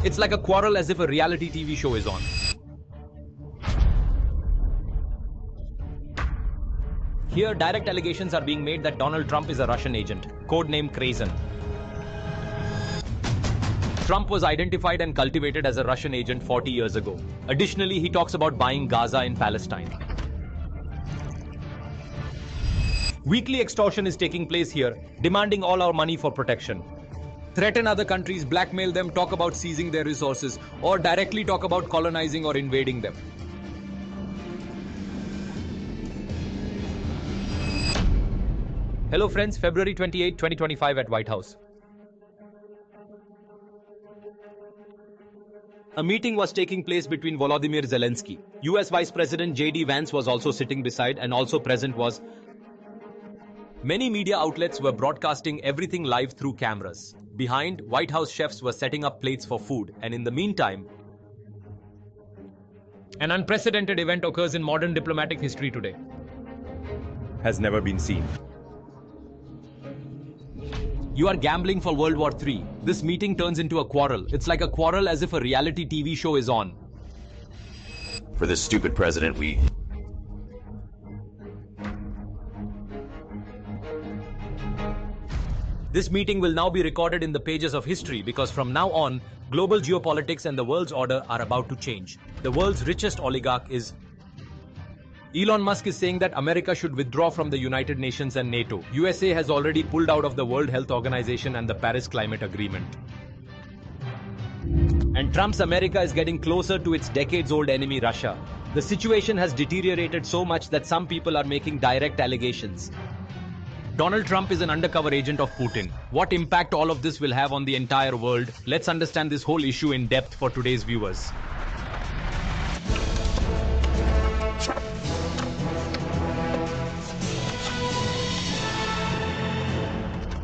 It's like a quarrel as if a reality TV show is on. Here, direct allegations are being made that Donald Trump is a Russian agent, codename Krazen. Trump was identified and cultivated as a Russian agent 40 years ago. Additionally, he talks about buying Gaza in Palestine. Weekly extortion is taking place here, demanding all our money for protection. Threaten other countries, blackmail them, talk about seizing their resources, or directly talk about colonizing or invading them. Hello friends, February 28, 2025 at White House. A meeting was taking place between Volodymyr Zelensky. US Vice President J.D. Vance was also sitting beside, and also present was. Many media outlets were broadcasting everything live through cameras. Behind, White House chefs were setting up plates for food, and in the meantime, an unprecedented event occurs in modern diplomatic history today. Has never been seen. You are gambling for World War III. This meeting turns into a quarrel. It's like a quarrel as if a reality TV show is on. For this stupid president, we... This meeting will now be recorded in the pages of history because from now on, global geopolitics and the world's order are about to change. The world's richest oligarch is... Elon Musk is saying that America should withdraw from the United Nations and NATO. USA has already pulled out of the World Health Organization and the Paris Climate Agreement. And Trump's America is getting closer to its decades-old enemy Russia. The situation has deteriorated so much that some people are making direct allegations. Donald Trump is an undercover agent of Putin. What impact all of this will have on the entire world? Let's understand this whole issue in depth for today's viewers.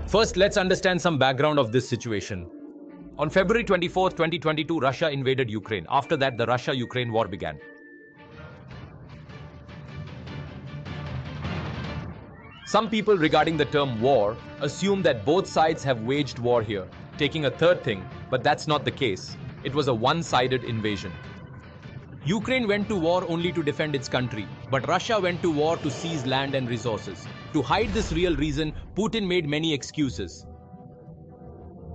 First, let's understand some background of this situation. On February 24, 2022, Russia invaded Ukraine. After that, the Russia-Ukraine war began. Some people regarding the term war assume that both sides have waged war here, taking a third thing, but that's not the case. It was a one-sided invasion. Ukraine went to war only to defend its country, but Russia went to war to seize land and resources. To hide this real reason, Putin made many excuses.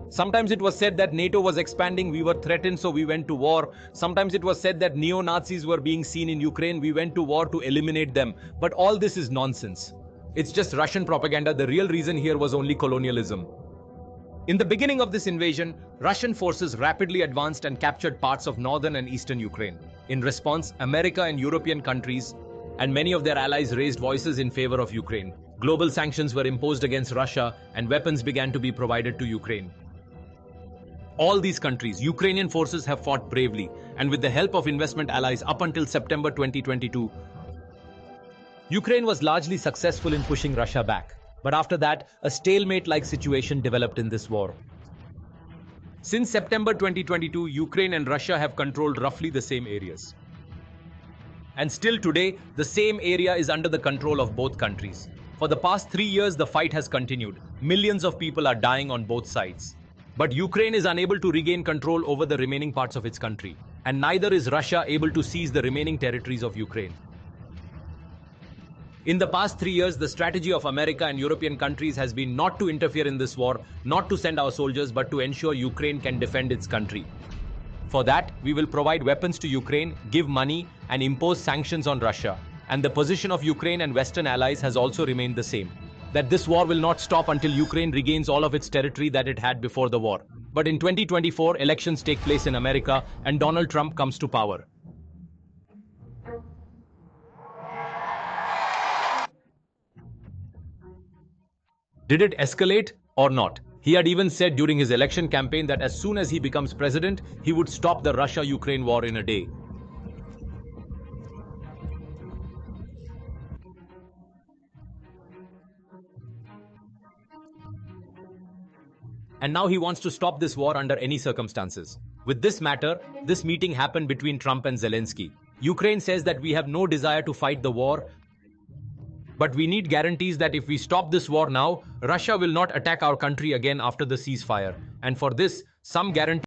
Sometimes it was said that NATO was expanding, we were threatened, so we went to war. Sometimes it was said that neo-Nazis were being seen in Ukraine, we went to war to eliminate them. But all this is nonsense. It's just Russian propaganda. The real reason here was only colonialism. In the beginning of this invasion, Russian forces rapidly advanced and captured parts of northern and eastern Ukraine. In response, America and European countries and many of their allies raised voices in favor of Ukraine. Global sanctions were imposed against Russia and weapons began to be provided to Ukraine. All these countries, Ukrainian forces have fought bravely, and with the help of investment allies up until September 2022, Ukraine was largely successful in pushing Russia back. But after that, a stalemate-like situation developed in this war. Since September 2022, Ukraine and Russia have controlled roughly the same areas. And still today, the same area is under the control of both countries. For the past 3 years, the fight has continued. Millions of people are dying on both sides. But Ukraine is unable to regain control over the remaining parts of its country. And neither is Russia able to seize the remaining territories of Ukraine. In the past 3 years, the strategy of America and European countries has been not to interfere in this war, not to send our soldiers, but to ensure Ukraine can defend its country. For that, we will provide weapons to Ukraine, give money, and impose sanctions on Russia. And the position of Ukraine and Western allies has also remained the same. That this war will not stop until Ukraine regains all of its territory that it had before the war. But in 2024, elections take place in America and Donald Trump comes to power. Did it escalate or not? He had even said during his election campaign that as soon as he becomes president, he would stop the Russia-Ukraine war in a day. And now he wants to stop this war under any circumstances. With this matter, this meeting happened between Trump and Zelensky. Ukraine says that we have no desire to fight the war, but we need guarantees that if we stop this war now, Russia will not attack our country again after the ceasefire. And for this, some guarantee